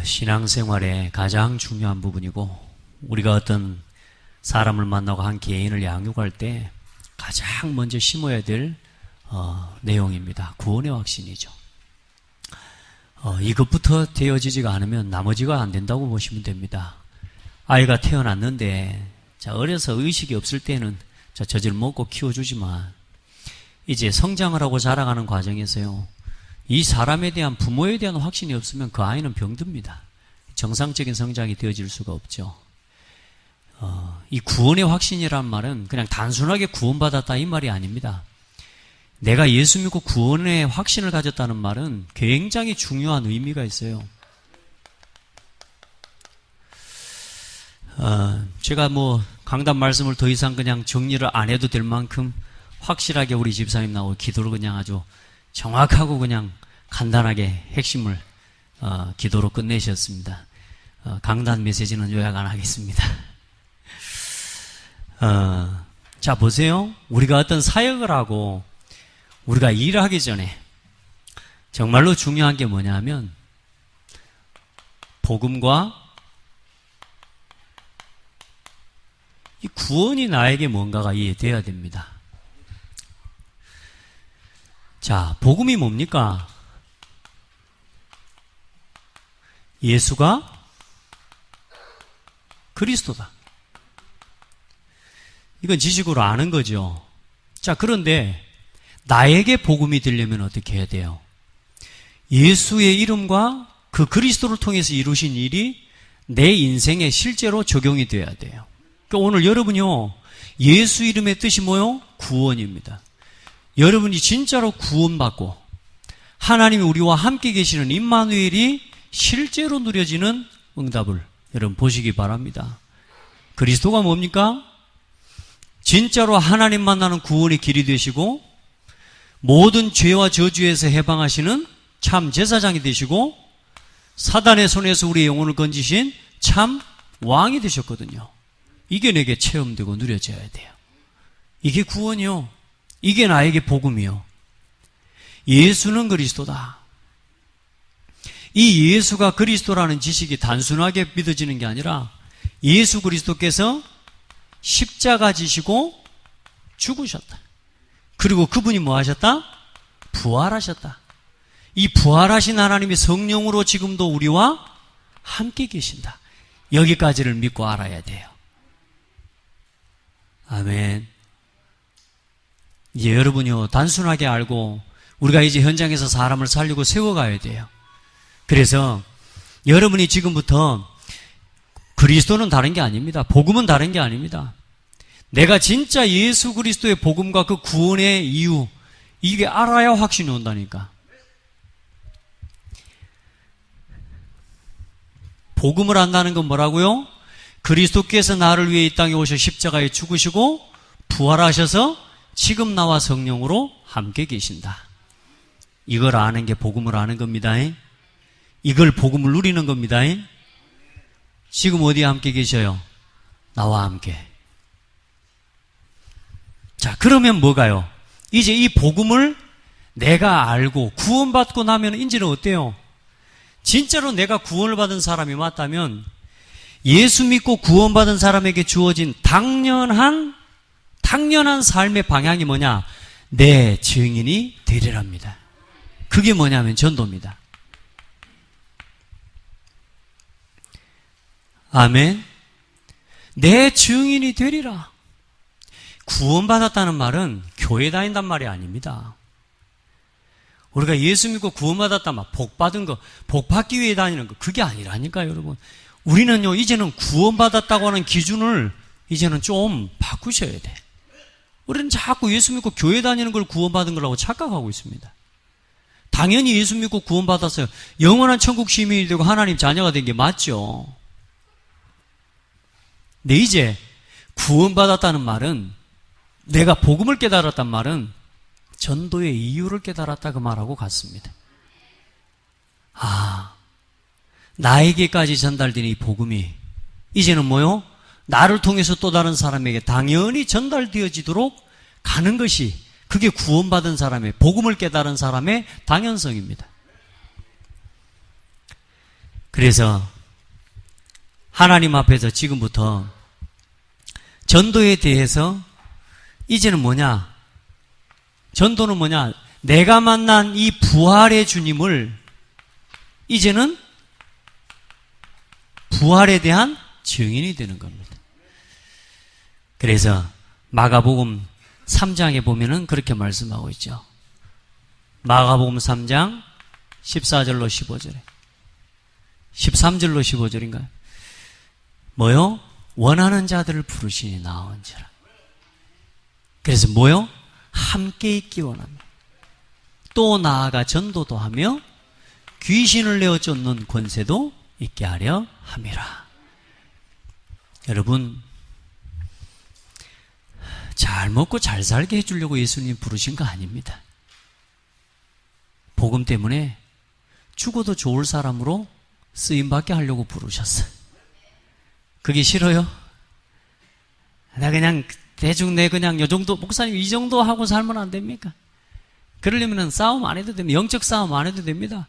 신앙생활의 가장 중요한 부분이고 우리가 어떤 사람을 만나고 한 개인을 양육할 때 가장 먼저 심어야 될 내용입니다. 구원의 확신이죠. 이것부터 되어지지가 않으면 나머지가 안 된다고 보시면 됩니다. 아이가 태어났는데 어려서 의식이 없을 때는 젖을 먹고 키워주지만 이제 성장을 하고 자라가는 과정에서요, 이 사람에 대한, 부모에 대한 확신이 없으면 그 아이는 병듭니다. 정상적인 성장이 되어질 수가 없죠. 이 구원의 확신이란 말은 그냥 단순하게 구원받았다 이 말이 아닙니다. 내가 예수 믿고 구원의 확신을 가졌다는 말은 굉장히 중요한 의미가 있어요. 제가 강단 말씀을 더 이상 그냥 정리를 안 해도 될 만큼 확실하게 우리 집사님 나오고 기도를 그냥 아주 정확하고 그냥 간단하게 핵심을 기도로 끝내셨습니다. 강단 메시지는 요약 안 하겠습니다. 자, 보세요. 우리가 어떤 사역을 하고 우리가 일을 하기 전에 정말로 중요한 게 뭐냐면 복음과 이 구원이 나에게 뭔가가 이해돼야 됩니다. 자, 복음이 뭡니까? 예수가 그리스도다. 이건 지식으로 아는 거죠. 자, 그런데 나에게 복음이 되려면 어떻게 해야 돼요? 예수의 이름과 그 그리스도를 통해서 이루신 일이 내 인생에 실제로 적용이 돼야 돼요. 그러니까 오늘 여러분이요, 예수 이름의 뜻이 뭐요? 구원입니다. 여러분이 진짜로 구원받고 하나님이 우리와 함께 계시는 임마누엘이 실제로 누려지는 응답을 여러분 보시기 바랍니다. 그리스도가 뭡니까? 진짜로 하나님 만나는 구원의 길이 되시고 모든 죄와 저주에서 해방하시는 참 제사장이 되시고 사단의 손에서 우리의 영혼을 건지신 참 왕이 되셨거든요. 이게 내게 체험되고 누려져야 돼요. 이게 구원이요. 이게 나에게 복음이요. 예수는 그리스도다. 이 예수가 그리스도라는 지식이 단순하게 믿어지는 게 아니라 예수 그리스도께서 십자가 지시고 죽으셨다. 그리고 그분이 뭐 하셨다? 부활하셨다. 이 부활하신 하나님이 성령으로 지금도 우리와 함께 계신다. 여기까지를 믿고 알아야 돼요. 아멘. 이제 여러분이요, 단순하게 알고 우리가 이제 현장에서 사람을 살리고 세워가야 돼요. 그래서 여러분이 지금부터 그리스도는 다른 게 아닙니다. 복음은 다른 게 아닙니다. 내가 진짜 예수 그리스도의 복음과 그 구원의 이유, 이게 알아야 확신이 온다니까. 복음을 안다는 건 뭐라고요? 그리스도께서 나를 위해 이 땅에 오셔 십자가에 죽으시고 부활하셔서 지금 나와 성령으로 함께 계신다. 이걸 아는 게 복음을 아는 겁니다. 이걸 복음을 누리는 겁니다. 지금 어디에 함께 계셔요? 나와 함께. 자, 그러면 뭐가요? 이제 이 복음을 내가 알고 구원받고 나면 이제는 어때요? 진짜로 내가 구원을 받은 사람이 맞다면 예수 믿고 구원받은 사람에게 주어진 당연한 삶의 방향이 뭐냐? 내 증인이 되리랍니다. 그게 뭐냐면 전도입니다. 아멘. 내 증인이 되리라. 구원받았다는 말은 교회 다닌단 말이 아닙니다. 우리가 예수 믿고 구원받았다, 막 복 받은 거, 복 받기 위해 다니는 거, 그게 아니라니까요, 여러분. 우리는요, 이제는 구원받았다고 하는 기준을 이제는 좀 바꾸셔야 돼. 우리는 자꾸 예수 믿고 교회 다니는 걸 구원받은 거라고 착각하고 있습니다. 당연히 예수 믿고 구원받았어요. 영원한 천국 시민이 되고 하나님 자녀가 된 게 맞죠. 근데 이제 구원받았다는 말은, 내가 복음을 깨달았단 말은 전도의 이유를 깨달았다 그 말하고 같습니다. 나에게까지 전달된 이 복음이 이제는 뭐요? 나를 통해서 또 다른 사람에게 당연히 전달되어지도록 가는 것이, 그게 구원받은 사람의, 복음을 깨달은 사람의 당연성입니다. 그래서 하나님 앞에서 지금부터 전도에 대해서 이제는 뭐냐? 전도는 뭐냐? 내가 만난 이 부활의 주님을 이제는 부활에 대한 증인이 되는 겁니다. 그래서 마가복음 3장에 보면은 그렇게 말씀하고 있죠. 마가복음 3장 14절로 15절에 13절로 15절인가요? 뭐요? 원하는 자들을 부르시니 나온지라. 그래서 뭐요? 함께 있기 원합니다. 또 나아가 전도도 하며 귀신을 내어 쫓는 권세도 있게 하려 함이라. 여러분, 잘 먹고 잘 살게 해주려고 예수님 부르신 거 아닙니다. 복음 때문에 죽어도 좋을 사람으로 쓰임받게 하려고 부르셨어요. 그게 싫어요? 나 그냥 대충 그냥 요 정도, 목사님 이 정도 하고 살면 안 됩니까? 그러려면 싸움 안 해도 됩니다. 영적 싸움 안 해도 됩니다.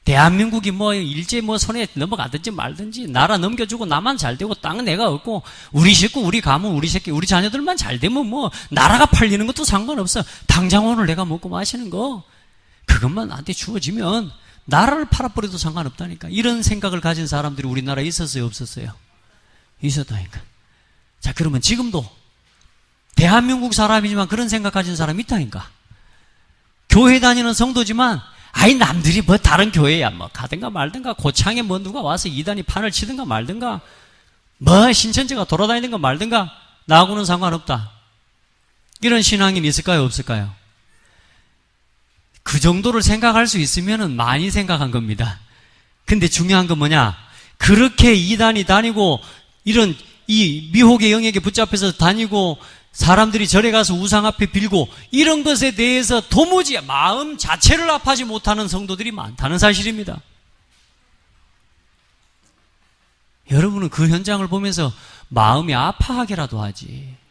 대한민국이 일제 손에 넘어가든지 말든지 나라 넘겨주고 나만 잘 되고 땅은 내가 얻고 우리 식구, 우리 가문, 우리 새끼, 우리 자녀들만 잘 되면 나라가 팔리는 것도 상관없어. 당장 오늘 내가 먹고 마시는 거 그것만 나한테 주어지면 나라를 팔아버려도 상관없다니까. 이런 생각을 가진 사람들이 우리나라에 있었어요, 없었어요? 있었다니까. 자, 그러면 지금도 대한민국 사람이지만 그런 생각 가진 사람이 있다니까. 교회 다니는 성도지만 남들이 다른 교회야 가든가 말든가 고창에 누가 와서 이단이 판을 치든가 말든가 신천지가 돌아다니든가 말든가 나하고는 상관없다. 이런 신앙이 있을까요, 없을까요? 그 정도를 생각할 수 있으면은 많이 생각한 겁니다. 근데 중요한 건 뭐냐? 그렇게 이단이 다니고 이런 이 미혹의 영역에 붙잡혀서 다니고 사람들이 절에 가서 우상 앞에 빌고 이런 것에 대해서 도무지 마음 자체를 아파하지 못하는 성도들이 많다는 사실입니다. 여러분은 그 현장을 보면서 마음이 아파하게라도 하지.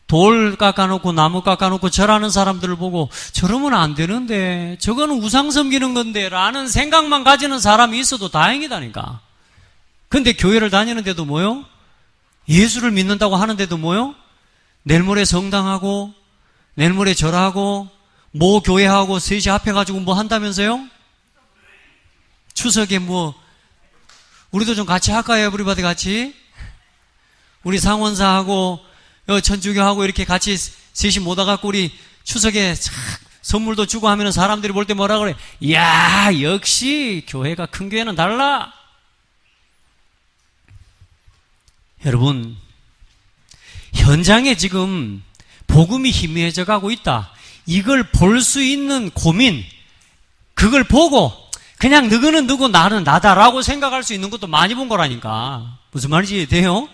돌 깎아놓고 나무 깎아놓고 절하는 사람들을 보고 저러면 안 되는데 저거는 우상 섬기는 건데 라는 생각만 가지는 사람이 있어도 다행이다니까. 근데 교회를 다니는데도 뭐요? 예수를 믿는다고 하는데도 뭐요? 내일 모레 성당하고 내일 모레 절하고 모 교회하고 셋이 합해가지고 한다면서요? 추석에 우리도 좀 같이 할까요? 에브리바디 같이? 우리 상원사하고 천주교하고 이렇게 같이 셋이 모아갖고 우리 추석에 선물도 주고 하면은 사람들이 볼 때 뭐라 그래? 이야, 역시 교회가 큰 교회는 달라. 여러분, 현장에 지금 복음이 희미해져 가고 있다. 이걸 볼 수 있는 고민, 그걸 보고 그냥 너는 누구 나는 나다라고 생각할 수 있는 것도 많이 본 거라니까. 무슨 말인지 이해돼요?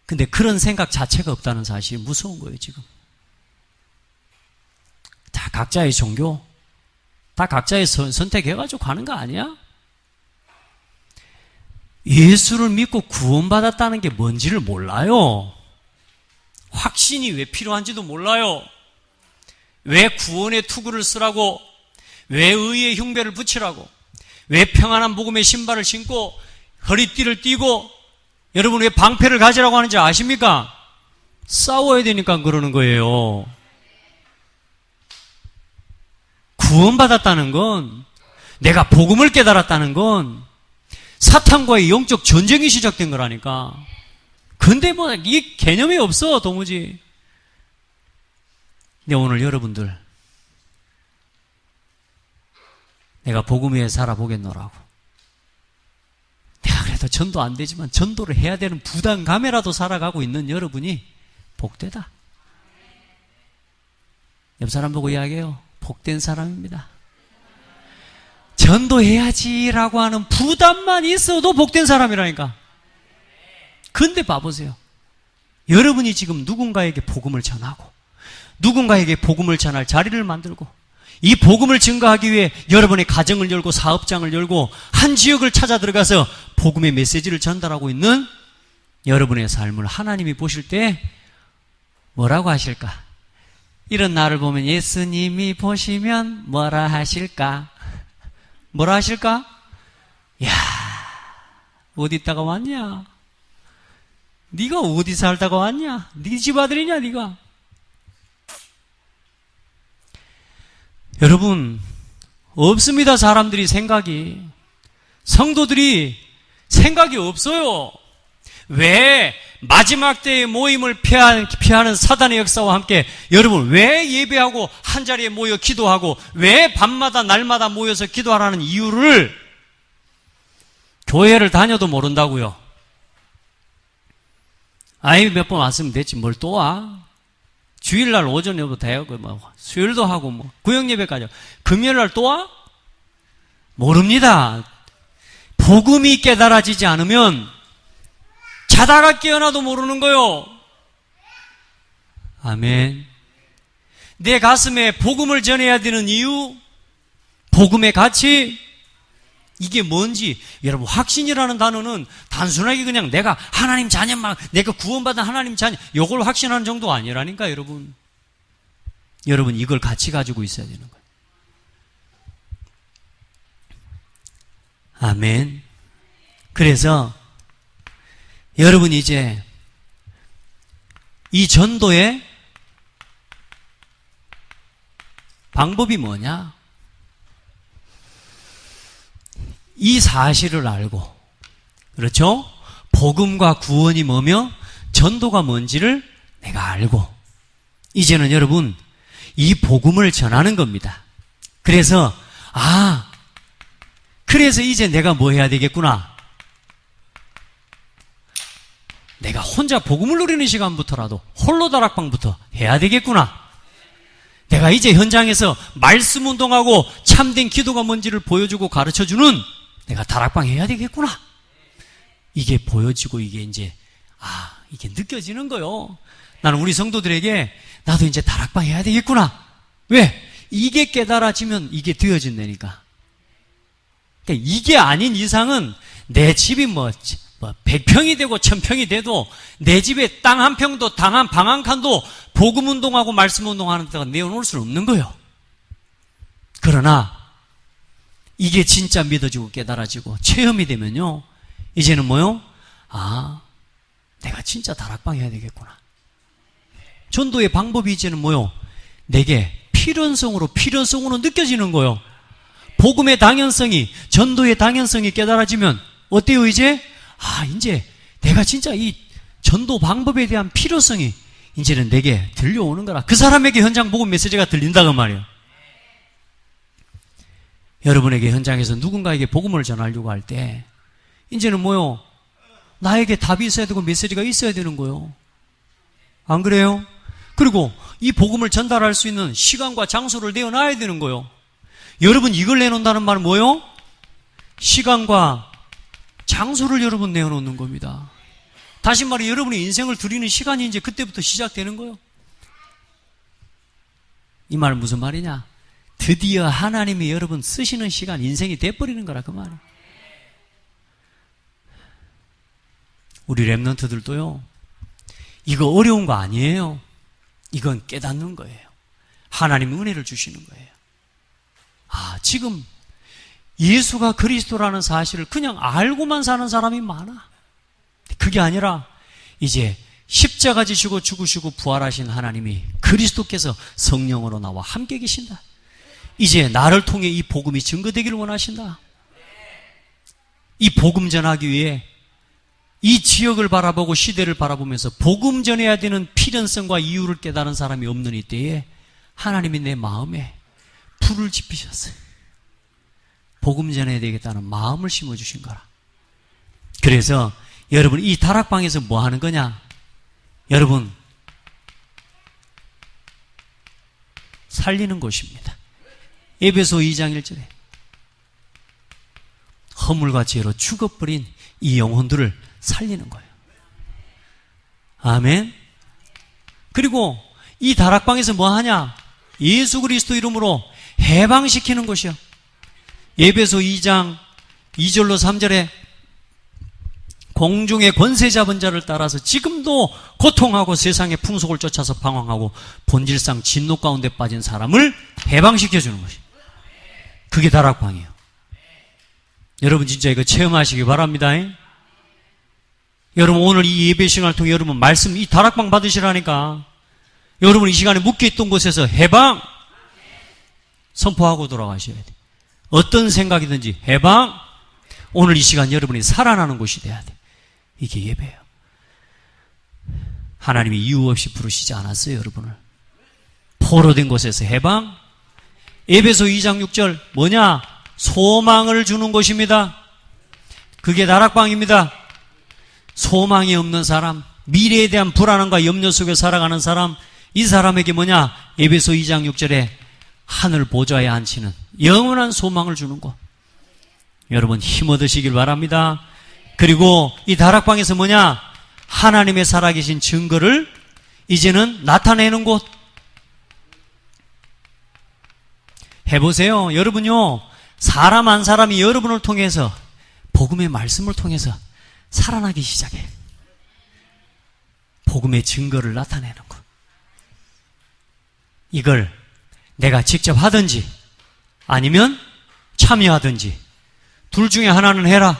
근데 그런 생각 자체가 없다는 사실이 무서운 거예요, 지금. 다 각자의 종교, 다 각자의 선택해가지고 가는 거 아니야? 예수를 믿고 구원받았다는 게 뭔지를 몰라요. 확신이 왜 필요한지도 몰라요. 왜 구원의 투구를 쓰라고, 왜 의의 흉배를 붙이라고, 왜 평안한 복음의 신발을 신고 허리띠를 띠고 여러분 왜 방패를 가지라고 하는지 아십니까? 싸워야 되니까 그러는 거예요. 구원받았다는 건, 내가 복음을 깨달았다는 건 사탄과의 영적 전쟁이 시작된 거라니까. 근데 이 개념이 없어, 도무지. 근데 오늘 여러분들, 내가 복음 위에 살아보겠노라고. 내가 그래도 전도 안 되지만 전도를 해야 되는 부담감에라도 살아가고 있는 여러분이 복되다. 옆 사람 보고 이야기해요. 복된 사람입니다. 전도해야지라고 하는 부담만 있어도 복된 사람이라니까. 근데 봐보세요. 여러분이 지금 누군가에게 복음을 전하고 누군가에게 복음을 전할 자리를 만들고 이 복음을 증거하기 위해 여러분의 가정을 열고 사업장을 열고 한 지역을 찾아 들어가서 복음의 메시지를 전달하고 있는 여러분의 삶을 하나님이 보실 때 뭐라고 하실까? 이런 나를 보면 예수님이 보시면 뭐라 하실까? 뭐라 하실까? 야, 어디 있다가 왔냐? 네가 어디 살다가 왔냐? 네 집 아들이냐, 네가? 여러분, 없습니다. 사람들이 생각이. 성도들이 생각이 없어요. 왜 마지막 때의 모임을 피하는 사단의 역사와 함께 여러분 왜 예배하고 한자리에 모여 기도하고 왜 밤마다 날마다 모여서 기도하라는 이유를 교회를 다녀도 모른다고요. 아이 몇 번 왔으면 됐지 뭘 또 와. 주일날 오전에부터 해고 뭐 수요일도 하고 뭐 구역예배까지 금요일날 또 와? 모릅니다. 복음이 깨달아지지 않으면 자다가 깨어나도 모르는 거요. 아멘. 내 가슴에 복음을 전해야 되는 이유, 복음의 가치, 이게 뭔지. 여러분 확신이라는 단어는 단순하게 그냥 내가 하나님 자녀만, 내가 구원받은 하나님 자녀 이걸 확신하는 정도가 아니라니까. 여러분 이걸 같이 가지고 있어야 되는 거예요. 아멘. 그래서 여러분 이제 이 전도의 방법이 뭐냐? 이 사실을 알고, 그렇죠? 복음과 구원이 뭐며 전도가 뭔지를 내가 알고 이제는 여러분 이 복음을 전하는 겁니다. 그래서 그래서 이제 내가 뭐 해야 되겠구나. 내가 혼자 복음을 누리는 시간부터라도 홀로 다락방부터 해야 되겠구나. 내가 이제 현장에서 말씀 운동하고 참된 기도가 뭔지를 보여주고 가르쳐주는 내가 다락방 해야 되겠구나. 이게 보여지고 이게 이제 이게 느껴지는 거요. 나는 우리 성도들에게 나도 이제 다락방 해야 되겠구나. 왜? 이게 깨달아지면 이게 되어진다니까. 그러니까 이게 아닌 이상은 내 집이 뭐 100평이 되고 1000평이 돼도 내 집에 땅 한 평도 방 한 칸도 복음 운동하고 말씀 운동하는 데가 내어놓을 수는 없는 거예요. 그러나 이게 진짜 믿어지고 깨달아지고 체험이 되면요, 이제는 뭐요? 내가 진짜 다락방 해야 되겠구나. 전도의 방법이 이제는 뭐요? 내게 필연성으로 느껴지는 거예요. 복음의 당연성이, 전도의 당연성이 깨달아지면 어때요? 이제 내가 진짜 이 전도 방법에 대한 필요성이 이제는 내게 들려오는 거라. 그 사람에게 현장 복음 메시지가 들린다고 말이에요. 여러분에게 현장에서 누군가에게 복음을 전하려고 할 때 이제는 뭐요? 나에게 답이 있어야 되고 메시지가 있어야 되는 거예요. 안 그래요? 그리고 이 복음을 전달할 수 있는 시간과 장소를 내어놔야 되는 거예요. 여러분 이걸 내놓는다는 말은 뭐예요? 시간과 장소를 여러분 내어놓는 겁니다. 다시 말해 여러분의 인생을 드리는 시간이 이제 그때부터 시작되는 거예요. 이 말은 무슨 말이냐? 드디어 하나님이 여러분 쓰시는 시간, 인생이 돼버리는 거라 그 말이에요. 우리 렘넌트들도요, 이거 어려운 거 아니에요. 이건 깨닫는 거예요. 하나님의 은혜를 주시는 거예요. 지금 예수가 그리스도라는 사실을 그냥 알고만 사는 사람이 많아. 그게 아니라 이제 십자가 지시고 죽으시고 부활하신 하나님이 그리스도께서 성령으로 나와 함께 계신다. 이제 나를 통해 이 복음이 증거되기를 원하신다. 이 복음 전하기 위해 이 지역을 바라보고 시대를 바라보면서 복음 전해야 되는 필연성과 이유를 깨달은 사람이 없는 이때에 하나님이 내 마음에 불을 지피셨어요. 복음 전해야 되겠다는 마음을 심어주신 거라. 그래서 여러분 이 다락방에서 뭐 하는 거냐? 여러분 살리는 곳입니다. 에베소 2장 1절에 허물과 죄로 죽어버린 이 영혼들을 살리는 거예요. 아멘. 그리고 이 다락방에서 뭐 하냐? 예수 그리스도 이름으로 해방시키는 곳이요. 에베소 2장 2절로 3절에 공중의 권세 잡은 자를 따라서 지금도 고통하고 세상의 풍속을 쫓아서 방황하고 본질상 진노 가운데 빠진 사람을 해방시켜주는 것이, 그게 다락방이에요. 여러분 진짜 이거 체험하시기 바랍니다. 여러분 오늘 이 예배 시간을 통해 여러분 말씀 이 다락방 받으시라니까. 여러분 이 시간에 묶여있던 곳에서 해방 선포하고 돌아가셔야 돼. 어떤 생각이든지 해방. 오늘 이 시간 여러분이 살아나는 곳이 돼야 돼. 이게 예배예요. 하나님이 이유 없이 부르시지 않았어요, 여러분을. 포로된 곳에서 해방. 에베소 2장 6절 뭐냐? 소망을 주는 곳입니다. 그게 다락방입니다. 소망이 없는 사람, 미래에 대한 불안함과 염려 속에 살아가는 사람, 이 사람에게 뭐냐? 에베소 2장 6절에 하늘 보좌에 앉히는 영원한 소망을 주는 곳. 여러분 힘 얻으시길 바랍니다. 그리고 이 다락방에서 뭐냐? 하나님의 살아계신 증거를 이제는 나타내는 곳. 해보세요. 여러분요, 사람 한 사람이 여러분을 통해서 복음의 말씀을 통해서 살아나기 시작해. 복음의 증거를 나타내는 것. 이걸 내가 직접 하든지 아니면 참여하든지 둘 중에 하나는 해라.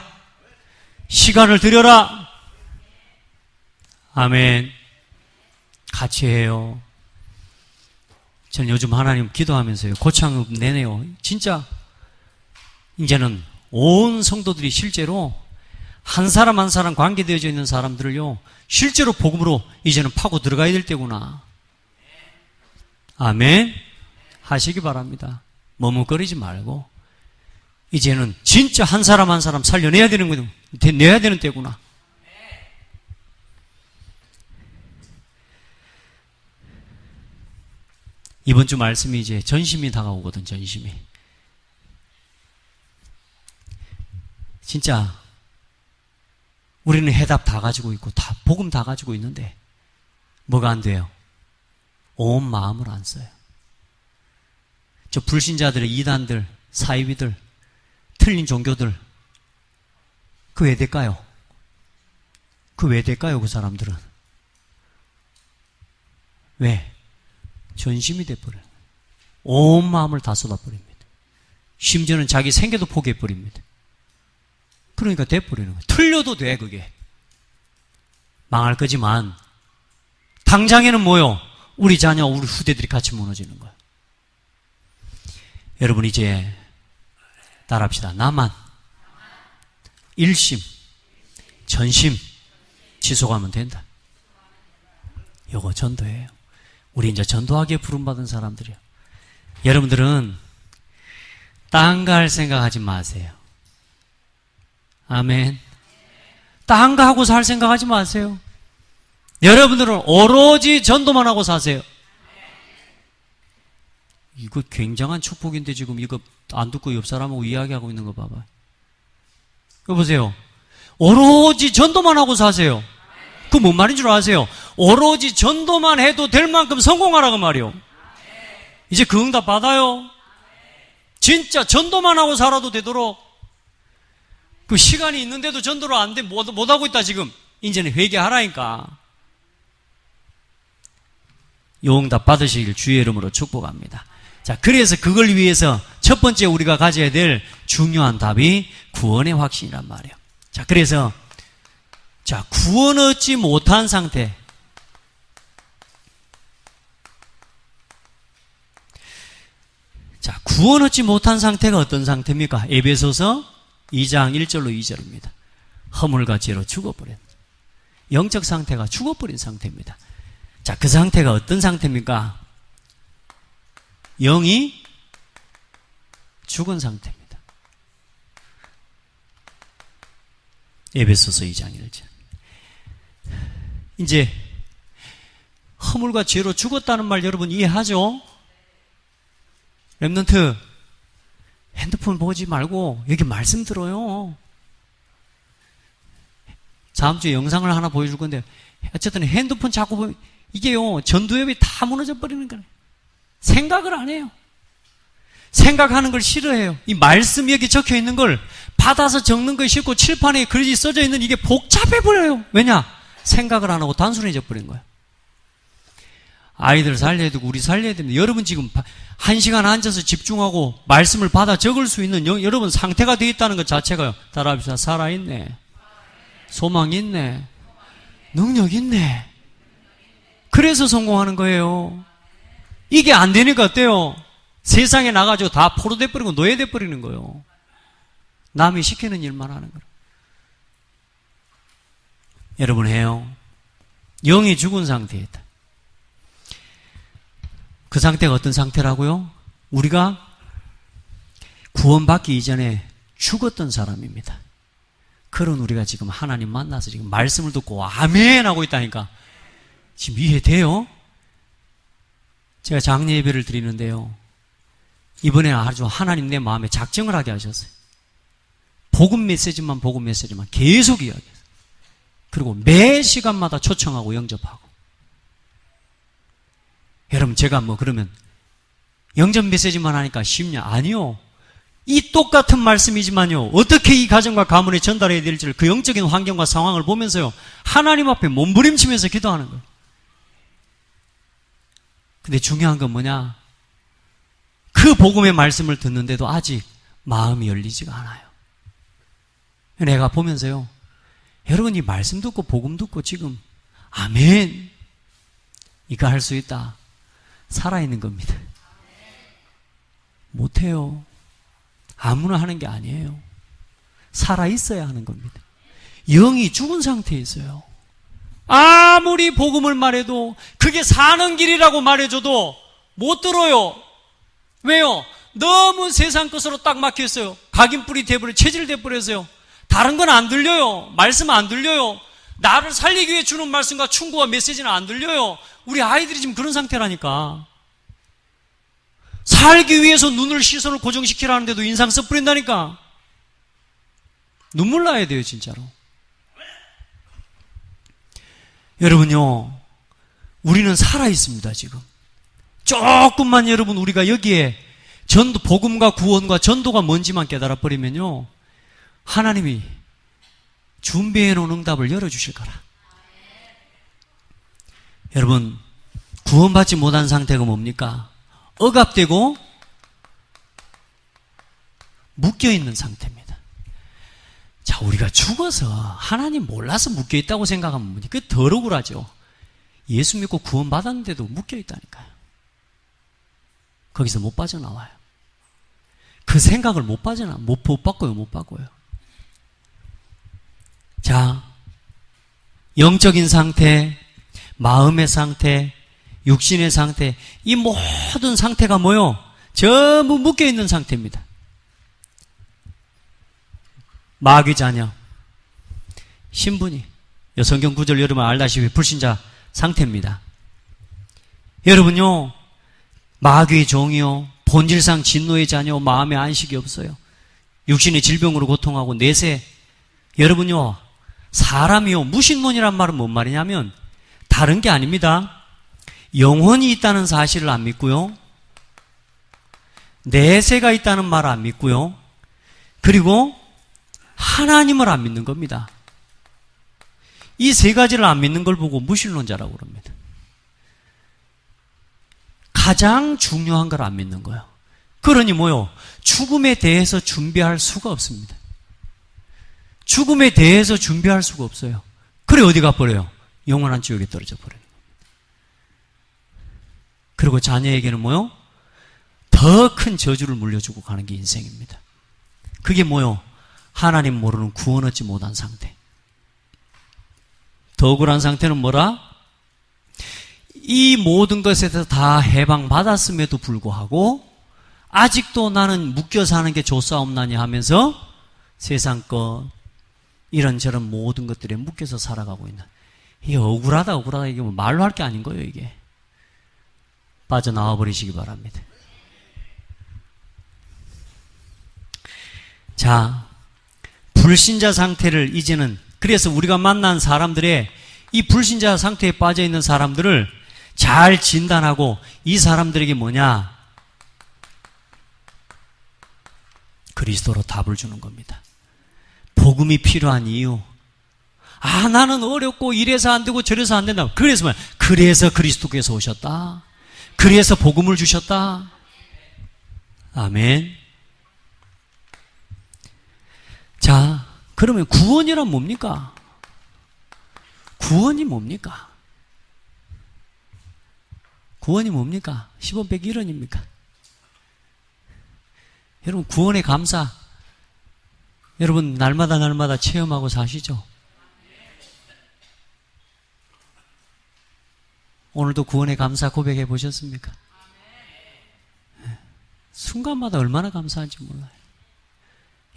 시간을 들여라. 아멘. 같이 해요. 저는 요즘 하나님 기도하면서요, 고창 내내요. 진짜 이제는 온 성도들이 실제로 한 사람 한 사람 관계되어져 있는 사람들을요, 실제로 복음으로 이제는 파고 들어가야 될 때구나. 아멘. 하시기 바랍니다. 머뭇거리지 말고 이제는 진짜 한 사람 한 사람 살려내야 되는 거예요. 내야 되는 때구나. 이번 주 말씀이 이제 전심이 다가오거든. 전심이 진짜 우리는 해답 다 가지고 있고 다 복음 다 가지고 있는데 뭐가 안 돼요? 온 마음을 안 써요. 저 불신자들의 이단들, 사이비들, 틀린 종교들, 그 왜 될까요? 그 왜 될까요? 그 사람들은 왜? 전심이 돼버려요. 온 마음을 다 쏟아버립니다. 심지어는 자기 생계도 포기해버립니다. 그러니까 돼버리는 거예요. 틀려도 돼. 그게 망할 거지만 당장에는 뭐요? 우리 자녀, 우리 후대들이 같이 무너지는 거예요. 여러분 이제 따라합시다. 나만 일심 전심 지속하면 된다. 요거 전도예요. 우리 이제 전도하기에 부름받은 사람들이요. 여러분들은 딴 거 할 생각하지 마세요. 아멘. 딴 거 하고 살 생각하지 마세요. 여러분들은 오로지 전도만 하고 사세요. 이거 굉장한 축복인데 지금 이거 안 듣고 옆 사람하고 이야기하고 있는 거 봐봐. 이거 보세요. 오로지 전도만 하고 사세요. 그 뭔 말인 줄 아세요? 오로지 전도만 해도 될 만큼 성공하라고 말이요. 이제 그 응답 받아요. 진짜 전도만 하고 살아도 되도록. 그 시간이 있는데도 전도를 안 돼, 못 하고 있다 지금. 이제는 회개하라니까. 요 응답 받으시길 주의 이름으로 축복합니다. 자, 그래서 그걸 위해서 첫 번째 우리가 가져야 될 중요한 답이 구원의 확신이란 말이에요. 자, 그래서 자, 구원 얻지 못한 상태. 자, 구원 얻지 못한 상태가 어떤 상태입니까? 에베소서 2장 1절로 2절입니다. 허물과 죄로 죽어버린 영적 상태가 죽어버린 상태입니다. 자, 그 상태가 어떤 상태입니까? 영이 죽은 상태입니다. 에베소서 2장 1절. 이제 허물과 죄로 죽었다는 말 여러분 이해하죠? 렘넌트 핸드폰 보지 말고 여기 말씀 들어요. 다음 주에 영상을 하나 보여줄 건데 어쨌든 핸드폰 자꾸 보면 이게요 전두엽이 다 무너져 버리는 거예요. 생각을 안 해요. 생각하는 걸 싫어해요. 이 말씀 여기 적혀 있는 걸 받아서 적는 거 싫고 칠판에 글이 써져 있는 이게 복잡해 버려요. 왜냐? 생각을 안 하고 단순해져 버린 거예요. 아이들 살려야 되고 우리 살려야 됩니다. 여러분 지금 1시간 앉아서 집중하고 말씀을 받아 적을 수 있는 여러분 상태가 되어 있다는 것 자체가요. 따라합시다. 살아있네. 소망 있네. 능력 있네. 그래서 성공하는 거예요. 이게 안 되니까 어때요? 세상에 나가지고 다 포로돼 버리고 노예돼 버리는 거예요. 남이 시키는 일만 하는 거예요. 여러분 해요. 영이 죽은 상태이다. 그 상태가 어떤 상태라고요? 우리가 구원받기 이전에 죽었던 사람입니다. 그런 우리가 지금 하나님 만나서 지금 말씀을 듣고 아멘 하고 있다니까. 지금 이해돼요? 제가 장례 예배를 드리는데요. 이번에는 아주 하나님 내 마음에 작정을 하게 하셨어요. 복음 메시지만 계속 이야기했어요. 그리고 매 시간마다 초청하고 영접하고. 여러분 제가 그러면 영접 메시지만 하니까 쉽냐? 아니요. 이 똑같은 말씀이지만요. 어떻게 이 가정과 가문에 전달해야 될지를 그 영적인 환경과 상황을 보면서요. 하나님 앞에 몸부림치면서 기도하는 거예요. 근데 중요한 건 뭐냐? 그 복음의 말씀을 듣는데도 아직 마음이 열리지가 않아요. 내가 보면서요. 여러분 이 말씀 듣고 복음 듣고 지금 아멘 이거 할 수 있다. 살아있는 겁니다. 못해요. 아무나 하는 게 아니에요. 살아있어야 하는 겁니다. 영이 죽은 상태에 있어요. 아무리 복음을 말해도 그게 사는 길이라고 말해줘도 못 들어요. 왜요? 너무 세상 것으로 딱 막혀있어요. 각인뿔이 돼버려 체질 돼버렸어요. 다른 건 안 들려요. 말씀 안 들려요. 나를 살리기 위해 주는 말씀과 충고와 메시지는 안 들려요. 우리 아이들이 지금 그런 상태라니까. 살기 위해서 눈을 시선을 고정시키라는데도 인상 써버린다니까. 눈물 나야 돼요 진짜로. 여러분요, 우리는 살아있습니다 지금. 조금만 여러분 우리가 여기에 전도, 복음과 구원과 전도가 뭔지만 깨달아버리면요, 하나님이 준비해 놓은 응답을 열어주실 거라. 여러분, 구원받지 못한 상태가 뭡니까? 억압되고 묶여있는 상태입니다. 자, 우리가 죽어서 하나님 몰라서 묶여있다고 생각하면 그게 더 억울하죠. 예수 믿고 구원받았는데도 묶여있다니까요. 거기서 못 빠져나와요. 그 생각을 못 바꿔요. 자, 영적인 상태, 마음의 상태, 육신의 상태, 이 모든 상태가 뭐요? 전부 묶여있는 상태입니다. 마귀 자녀, 신분이, 성경 구절 여러분 알다시피 불신자 상태입니다. 여러분요, 마귀의 종이요, 본질상 진노의 자녀, 마음에 안식이 없어요. 육신의 질병으로 고통하고 내세. 여러분요, 사람이요, 무신론이란 말은 뭔 말이냐면 다른 게 아닙니다. 영혼이 있다는 사실을 안 믿고요, 내세가 있다는 말을 안 믿고요, 그리고 하나님을 안 믿는 겁니다. 이 세 가지를 안 믿는 걸 보고 무신론자라고 그럽니다. 가장 중요한 걸 안 믿는 거예요. 그러니 뭐요? 죽음에 대해서 준비할 수가 없습니다. 죽음에 대해서 준비할 수가 없어요. 그래 어디 가버려요? 영원한 지옥에 떨어져 버려요. 그리고 자녀에게는 뭐요? 더 큰 저주를 물려주고 가는 게 인생입니다. 그게 뭐요? 하나님 모르는 구원 얻지 못한 상태. 더 억울한 상태는 뭐라? 이 모든 것에서 다 해방받았음에도 불구하고 아직도 나는 묶여 사는 게 좋사옵나니 하면서 세상 것 이런저런 모든 것들에 묶여서 살아가고 있는, 이게 억울하다 이게 뭐 말로 할 게 아닌 거예요. 이게 빠져나와 버리시기 바랍니다. 자, 불신자 상태를 이제는, 그래서 우리가 만난 사람들의 이 불신자 상태에 빠져 있는 사람들을 잘 진단하고 이 사람들에게 뭐냐? 그리스도로 답을 주는 겁니다. 복음이 필요한 이유, 아, 나는 어렵고 이래서 안 되고 저래서 안 된다. 그래서 그리스도께서 오셨다. 그래서 복음을 주셨다. 아멘. 자, 그러면 구원이란 뭡니까? 구원이 뭡니까? 구원이 뭡니까? 10원 빼기 1원입니까? 여러분, 구원의 감사, 여러분 날마다 체험하고 사시죠? 오늘도 구원의 감사 고백해 보셨습니까? 순간마다 얼마나 감사한지 몰라요.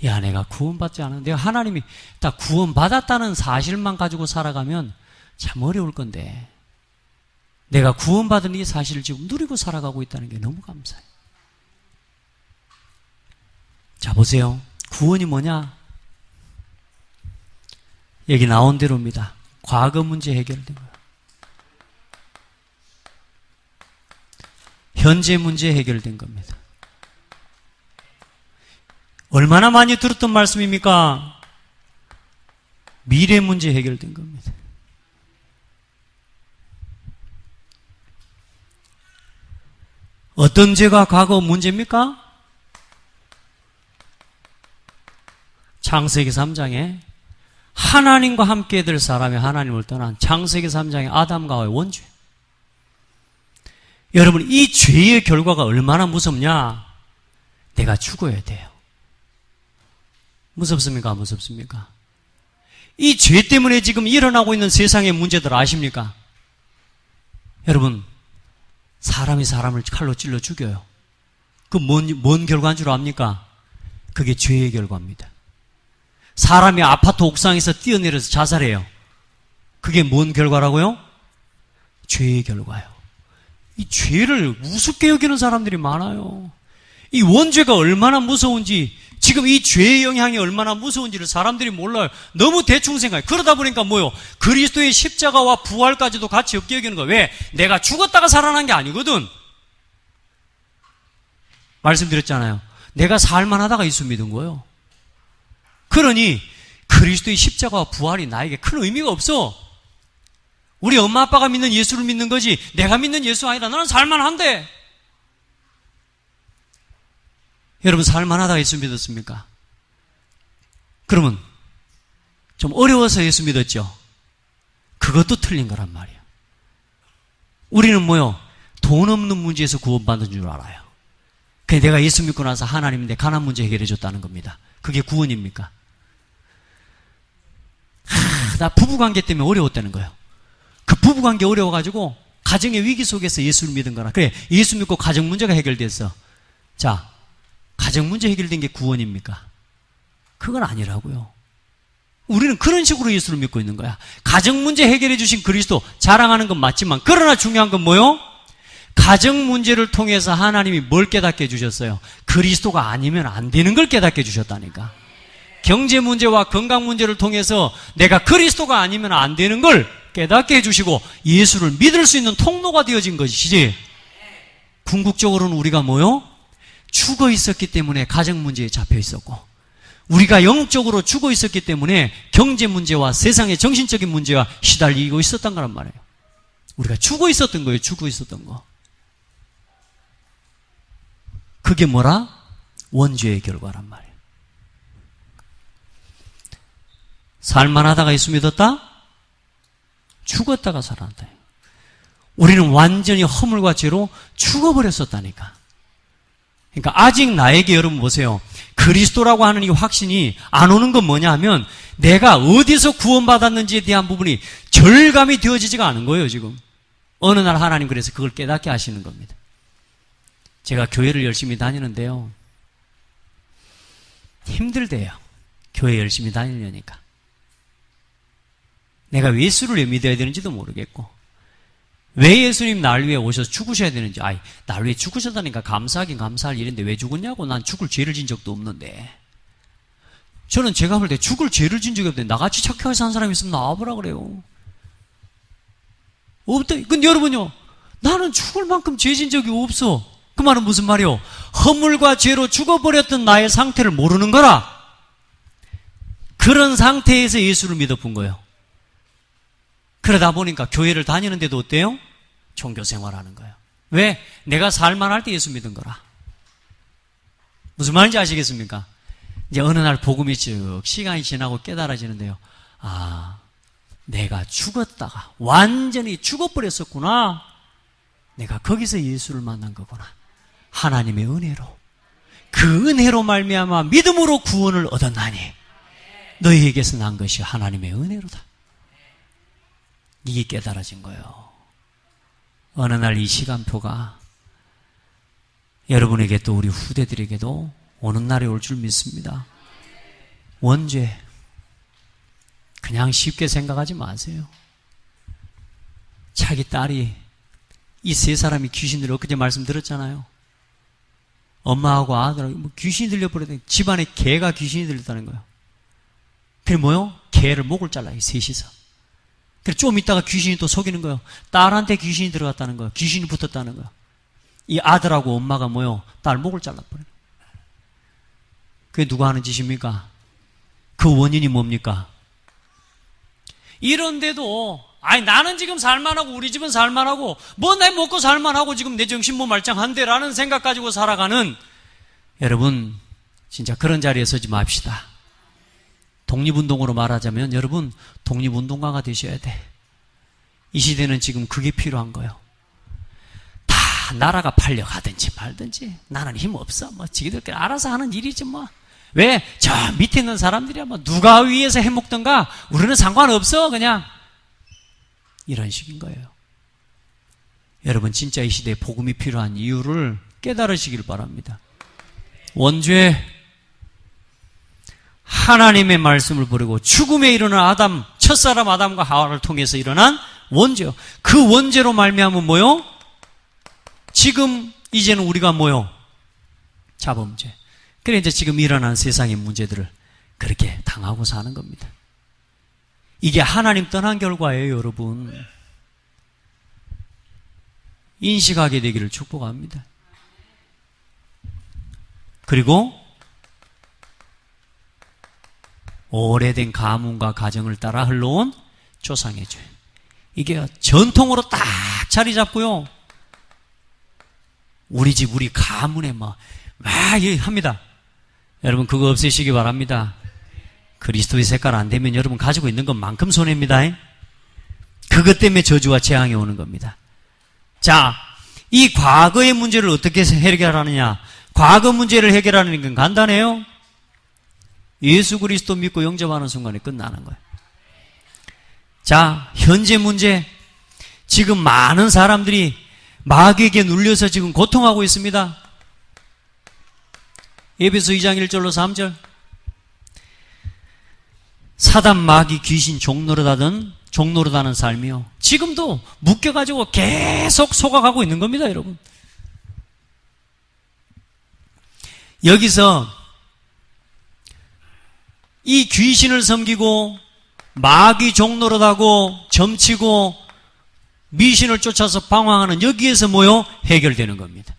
야, 내가 구원받지 않았는데, 내가 하나님이 딱 구원받았다는 사실만 가지고 살아가면 참 어려울 건데, 내가 구원받은 이 사실을 지금 누리고 살아가고 있다는 게 너무 감사해요. 자, 보세요. 구원이 뭐냐? 여기 나온 대로입니다. 과거 문제 해결된 거예요. 현재 문제 해결된 겁니다. 얼마나 많이 들었던 말씀입니까? 미래 문제 해결된 겁니다. 어떤 죄가 과거 문제입니까? 창세기 3장에 하나님과 함께 될 사람이 하나님을 떠난 창세기 3장의 아담과 하와의 원죄. 여러분, 이 죄의 결과가 얼마나 무섭냐? 내가 죽어야 돼요. 무섭습니까? 무섭습니까? 이 죄 때문에 지금 일어나고 있는 세상의 문제들 아십니까? 여러분, 사람이 사람을 칼로 찔러 죽여요. 그 뭔 결과인 줄 압니까? 그게 죄의 결과입니다. 사람이 아파트 옥상에서 뛰어내려서 자살해요. 그게 뭔 결과라고요? 죄의 결과요. 이 죄를 우습게 여기는 사람들이 많아요. 이 원죄가 얼마나 무서운지, 지금 이 죄의 영향이 얼마나 무서운지를 사람들이 몰라요. 너무 대충 생각해요. 그러다 보니까 뭐요? 그리스도의 십자가와 부활까지도 같이 없게 여기는 거예요. 왜? 내가 죽었다가 살아난 게 아니거든. 말씀드렸잖아요. 내가 살만하다가 예수 믿은 거예요. 그러니 그리스도의 십자가와 부활이 나에게 큰 의미가 없어. 우리 엄마 아빠가 믿는 예수를 믿는 거지 내가 믿는 예수 아니다. 나는 살만한데. 여러분, 살만하다가 예수 믿었습니까? 그러면 좀 어려워서 예수 믿었죠? 그것도 틀린 거란 말이에요. 우리는 뭐요? 돈 없는 문제에서 구원받는 줄 알아요. 그냥 내가 예수 믿고 나서 하나님이 내 가난 문제 해결해 줬다는 겁니다. 그게 구원입니까? 나 부부관계 때문에 어려웠다는 거예요. 그 부부관계 어려워가지고 가정의 위기 속에서 예수를 믿은 거라. 그래, 예수 믿고 가정 문제가 해결됐어. 자, 가정 문제 해결된 게 구원입니까? 그건 아니라고요. 우리는 그런 식으로 예수를 믿고 있는 거야. 가정 문제 해결해 주신 그리스도 자랑하는 건 맞지만, 그러나 중요한 건 뭐요? 가정 문제를 통해서 하나님이 뭘 깨닫게 해주셨어요? 그리스도가 아니면 안 되는 걸 깨닫게 해주셨다니까. 경제 문제와 건강 문제를 통해서 내가 그리스도가 아니면 안 되는 걸 깨닫게 해주시고 예수를 믿을 수 있는 통로가 되어진 것이지, 궁극적으로는 우리가 뭐요? 죽어 있었기 때문에 가정 문제에 잡혀 있었고, 우리가 영적으로 죽어 있었기 때문에 경제 문제와 세상의 정신적인 문제와 시달리고 있었단 거란 말이에요. 우리가 죽어 있었던 거예요. 죽어 있었던 거. 그게 뭐라? 원죄의 결과란 말이에요. 살만하다가 예수 믿었다? 죽었다가 살아난다. 우리는 완전히 허물과 죄로 죽어버렸었다니까. 그러니까 아직 나에게, 여러분 보세요, 그리스도라고 하는 이 확신이 안 오는 건 뭐냐 하면 내가 어디서 구원받았는지에 대한 부분이 절감이 되어지지가 않은 거예요. 지금 어느 날 하나님 그래서 그걸 깨닫게 하시는 겁니다. 제가 교회를 열심히 다니는데요, 힘들대요. 교회 열심히 다니려니까. 내가 왜 예수를 왜 믿어야 되는지도 모르겠고, 왜 예수님 날 위해 오셔서 죽으셔야 되는지, 날 위해 죽으셨다니까 감사하긴 감사할 일인데 왜 죽었냐고. 난 죽을 죄를 진 적도 없는데. 저는 제가 볼 때 죽을 죄를 진 적이 없는데 나같이 착하게 산 사람이 있으면 나와보라 그래요. 없다. 근데 여러분요, 나는 죽을 만큼 죄 진 적이 없어. 그 말은 무슨 말이요? 허물과 죄로 죽어버렸던 나의 상태를 모르는 거라. 그런 상태에서 예수를 믿어본 거예요. 그러다 보니까 교회를 다니는데도 어때요? 종교 생활하는 거예요. 왜? 내가 살만할 때 예수 믿은 거라. 무슨 말인지 아시겠습니까? 이제 어느 날 복음이 쭉 시간이 지나고 깨달아지는데요. 아, 내가 죽었다가 완전히 죽어버렸었구나. 내가 거기서 예수를 만난 거구나. 하나님의 은혜로, 그 은혜로 말미암아 믿음으로 구원을 얻었나니 너희에게서 난 것이 하나님의 은혜로다. 이게 깨달아진 거예요. 어느 날 이 시간표가 여러분에게 또 우리 후대들에게도 오는 날이 올 줄 믿습니다. 원죄 그냥 쉽게 생각하지 마세요. 자기 딸이, 이 세 사람이 귀신들, 엊그제 말씀 들었잖아요. 엄마하고 아들하고 귀신이 들려버렸더니 집안에 개가 귀신이 들렸다는 거예요. 그게 뭐요? 개를 목을 잘라요, 셋이서. 그래서 좀 있다가 귀신이 또 속이는 거예요. 딸한테 귀신이 들어갔다는 거예요. 귀신이 붙었다는 거예요. 이 아들하고 엄마가 뭐요? 딸 목을 잘라버려요. 그게 누가 하는 짓입니까? 그 원인이 뭡니까? 이런데도 아니 나는 지금 살만하고 우리 집은 살만하고 뭐 내 먹고 살만하고 지금 내 정신 뭐 말짱한데 라는 생각 가지고 살아가는 여러분, 진짜 그런 자리에 서지 맙시다. 독립운동으로 말하자면 여러분 독립운동가가 되셔야 돼. 이 시대는 지금 그게 필요한 거예요. 다 나라가 팔려가든지 말든지 나는 힘 없어. 뭐 지기들끼리 알아서 하는 일이지 뭐. 왜? 저 밑에 있는 사람들이야 뭐 누가 위에서 해먹던가 우리는 상관없어 그냥. 이런 식인 거예요. 여러분 진짜 이 시대에 복음이 필요한 이유를 깨달으시길 바랍니다. 원죄, 하나님의 말씀을 버리고 죽음에 이르는 아담, 첫사람 아담과 하와를 통해서 일어난 원죄요. 그 원죄로 말미암은 뭐요? 지금 이제는 우리가 뭐요? 자범죄. 그래 이제 지금 일어난 세상의 문제들을 그렇게 당하고 사는 겁니다. 이게 하나님 떠난 결과예요, 여러분. 인식하게 되기를 축복합니다. 그리고 오래된 가문과 가정을 따라 흘러온 조상의 죄. 이게 전통으로 딱 자리 잡고요. 우리 집, 우리 가문에 막 합니다. 여러분 그거 없애시기 바랍니다. 그리스도의 색깔 안 되면 여러분 가지고 있는 것만큼 손해입니다. 그것 때문에 저주와 재앙이 오는 겁니다. 자, 이 과거의 문제를 어떻게 해결하느냐? 과거 문제를 해결하는 건 간단해요. 예수 그리스도 믿고 영접하는 순간에 끝나는 거예요. 자, 현재 문제. 지금 많은 사람들이 마귀에게 눌려서 지금 고통하고 있습니다. 에베소 2장 1절로 3절. 사단, 마귀, 귀신, 종노릇하는 삶이요. 지금도 묶여가지고 계속 속아가고 있는 겁니다, 여러분. 여기서 이 귀신을 섬기고 마귀 종노릇하고 점치고 미신을 쫓아서 방황하는 여기에서 뭐요? 해결되는 겁니다.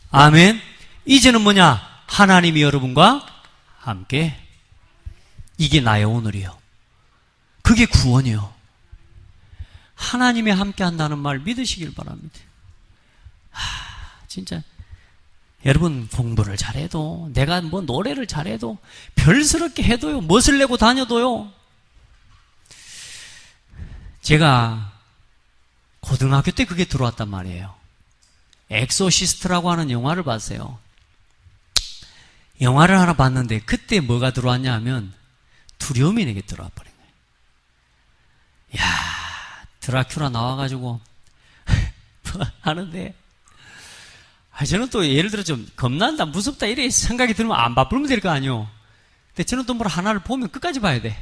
아멘. 이제는 뭐냐? 하나님이 여러분과 함께. 이게 나의 오늘이요. 그게 구원이요. 하나님이 함께 한다는 말 믿으시길 바랍니다. 진짜 여러분 공부를 잘해도 내가 뭐 노래를 잘해도 별스럽게 해도요. 멋을 내고 다녀도요. 제가 고등학교 때 그게 들어왔단 말이에요. 엑소시스트라고 하는 영화를 봤어요. 영화를 하나 봤는데 그때 뭐가 들어왔냐 하면 두려움이 내게 들어와 버린 거예요. 야, 드라큘라 나와가지고 뭐 하는데 저는 또 예를 들어 좀 겁난다, 무섭다 이래 생각이 들면 안 바쁘면 될 거 아니요. 근데 저는 또 뭘 하나를 보면 끝까지 봐야 돼.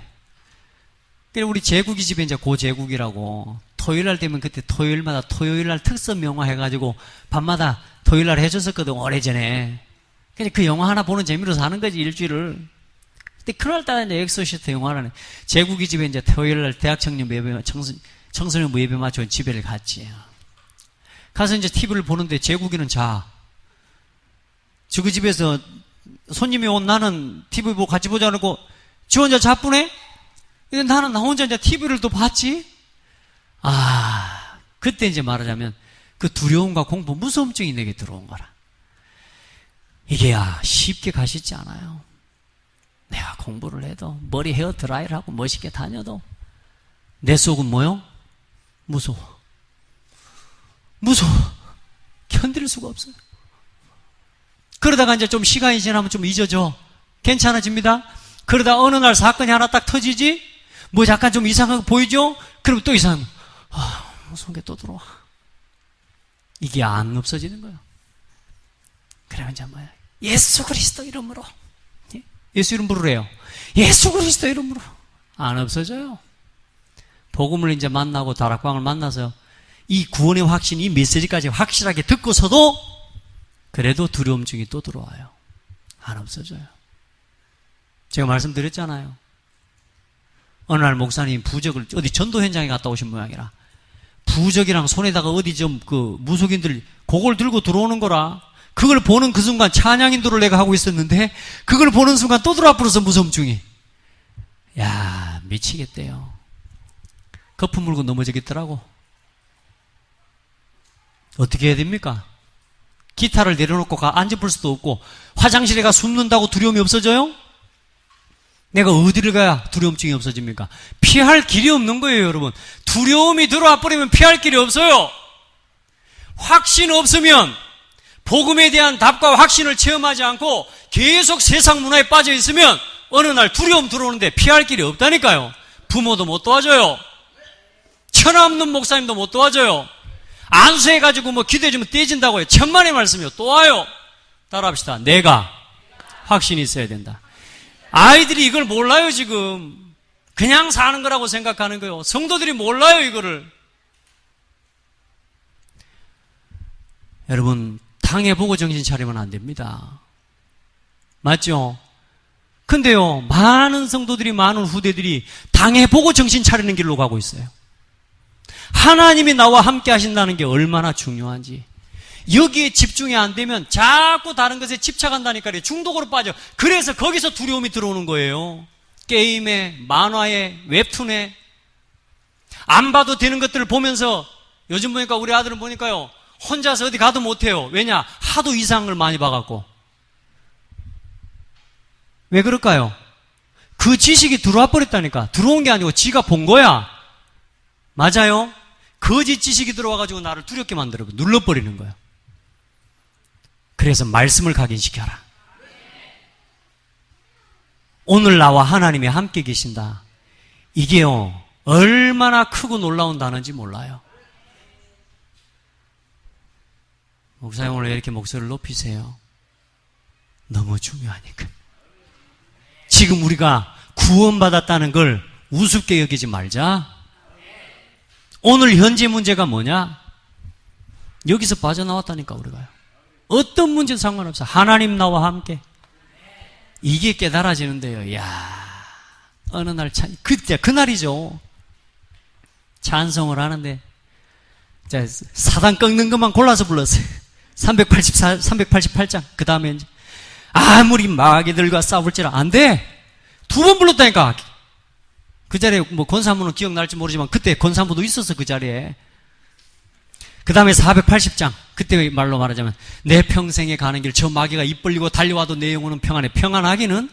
그래 우리 제국이 집에 이제 고제국이라고 토요일날 되면 그때 토요일마다 토요일날 특선 영화 해가지고 밤마다 토요일날 해줬었거든 오래전에. 그냥 그 영화 하나 보는 재미로 사는 거지 일주일을. 근데 그날따라 이제 엑소시스트 영화라네. 제국이 집에 이제 토요일날 대학 청년부 예배, 청소년부 예배 맞춰 집에를 갔지. 가서 이제 TV를 보는데 제국이는 자. 그 집에서 손님이 온 나는 TV 보고 같이 보지 않고 지 혼자 자쁘네? 근데 나는 나 혼자 이제 TV를 또 봤지? 그때 이제 말하자면 그 두려움과 공포, 무서움증이 내게 들어온 거라. 이게 쉽게 가시지 않아요. 내가 공부를 해도 머리 헤어 드라이를 하고 멋있게 다녀도 내 속은 뭐요? 무서워. 견딜 수가 없어요. 그러다가 이제 좀 시간이 지나면 좀 잊어져. 괜찮아집니다. 그러다 어느 날 사건이 하나 딱 터지지? 뭐 약간 좀 이상하게 보이죠? 그럼 또 이상하면 무서운 게 또 들어와. 이게 안 없어지는 거예요. 그러면 이제 뭐야? 예수 그리스도 이름으로. 예수 이름 부르래요. 예수 그리스도 이름으로. 안 없어져요. 복음을 이제 만나고 다락방을 만나서 이 구원의 확신, 이 메시지까지 확실하게 듣고서도 그래도 두려움증이 또 들어와요. 안 없어져요. 제가 말씀드렸잖아요. 어느 날 목사님 부적을 어디 전도 현장에 갔다 오신 모양이라 부적이랑 손에다가 어디 좀 무속인들 그걸 들고 들어오는 거라. 그걸 보는 그 순간 찬양인도를 내가 하고 있었는데 그걸 보는 순간 또 들어와 버려서 무서움증이. 미치겠대요. 거품 물고 넘어지겠더라고. 어떻게 해야 됩니까? 기타를 내려놓고 앉아볼 수도 없고 화장실에 가 숨는다고 두려움이 없어져요? 내가 어디를 가야 두려움증이 없어집니까? 피할 길이 없는 거예요, 여러분. 두려움이 들어와 버리면 피할 길이 없어요. 확신 없으면 복음에 대한 답과 확신을 체험하지 않고 계속 세상 문화에 빠져 있으면 어느 날 두려움 들어오는데 피할 길이 없다니까요. 부모도 못 도와줘요. 천하 없는 목사님도 못 도와줘요. 안수해가지고 기도해주면 떼진다고 해요. 천만의 말씀이요. 또 와요. 따라합시다. 내가 확신이 있어야 된다. 아이들이 이걸 몰라요, 지금. 그냥 사는 거라고 생각하는 거예요. 성도들이 몰라요, 이거를. 여러분, 당해보고 정신 차리면 안 됩니다. 맞죠? 근데요, 많은 성도들이, 많은 후대들이 당해보고 정신 차리는 길로 가고 있어요. 하나님이 나와 함께 하신다는 게 얼마나 중요한지. 여기에 집중이 안 되면 자꾸 다른 것에 집착한다니까요. 중독으로 빠져. 그래서 거기서 두려움이 들어오는 거예요. 게임에, 만화에, 웹툰에. 안 봐도 되는 것들을 보면서 요즘 보니까 우리 아들은 보니까요. 혼자서 어디 가도 못해요. 왜냐? 하도 이상을 많이 봐갖고. 왜 그럴까요? 그 지식이 들어와 버렸다니까. 들어온 게 아니고 지가 본 거야. 맞아요? 거짓 지식이 들어와가지고 나를 두렵게 만들어 눌러버리는 거예요. 그래서 말씀을 각인시켜라. 오늘 나와 하나님이 함께 계신다. 이게요, 얼마나 크고 놀라운 단어인지 몰라요. 목사님 오늘 왜 이렇게 목소리를 높이세요? 너무 중요하니까. 지금 우리가 구원받았다는 걸 우습게 여기지 말자. 오늘 현재 문제가 뭐냐? 여기서 빠져나왔다니까 우리가요. 어떤 문제도 상관없어. 하나님 나와 함께. 이게 깨달아지는데요. 야, 어느 날 그때 그날이죠. 찬송을 하는데 사단 꺾는 것만 골라서 불렀어요. 388장. 그 다음에 이제 아무리 마귀들과 싸울지라 안 돼. 2번 불렀다니까. 그 자리에 권사무는 기억날지 모르지만 그때 권사무도 있었어, 그 자리에. 그 다음에 480장. 그때 말로 말하자면 내 평생에 가는 길 저 마귀가 입 벌리고 달려와도 내 영혼은 평안해. 평안하기는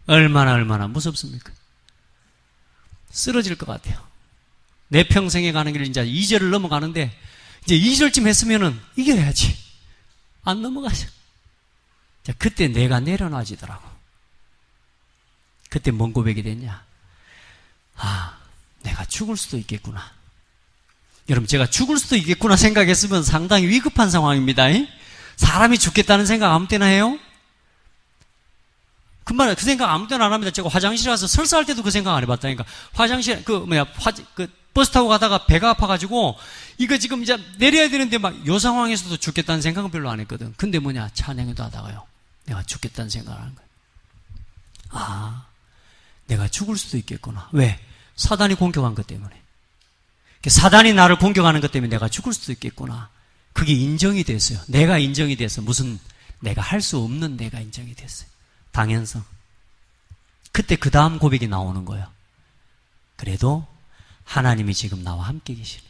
얼마나 무섭습니까? 쓰러질 것 같아요. 내 평생에 가는 길 이제 2절을 넘어가는데 이제 2절쯤 했으면은 이겨야지. 안 넘어가죠. 자, 그때 내가 내려놔지더라고. 그때 뭔 고백이 됐냐? 내가 죽을 수도 있겠구나. 여러분, 제가 죽을 수도 있겠구나 생각했으면 상당히 위급한 상황입니다. 사람이 죽겠다는 생각 아무 때나 해요? 그 생각 아무 때나 안 합니다. 제가 화장실에 가서 설사할 때도 그 생각 안 해봤다니까. 화장실, 버스 타고 가다가 배가 아파가지고, 이거 지금 이제 내려야 되는데 요 상황에서도 죽겠다는 생각은 별로 안 했거든. 근데 찬양에도 하다가요. 내가 죽겠다는 생각을 하는 거예요. 내가 죽을 수도 있겠구나. 왜? 사단이 공격한 것 때문에. 사단이 나를 공격하는 것 때문에 내가 죽을 수도 있겠구나. 그게 인정이 됐어요. 내가 인정이 돼서 내가 할 수 없는 내가 인정이 됐어요. 당연성. 그때 그 다음 고백이 나오는 거예요. 그래도 하나님이 지금 나와 함께 계시네.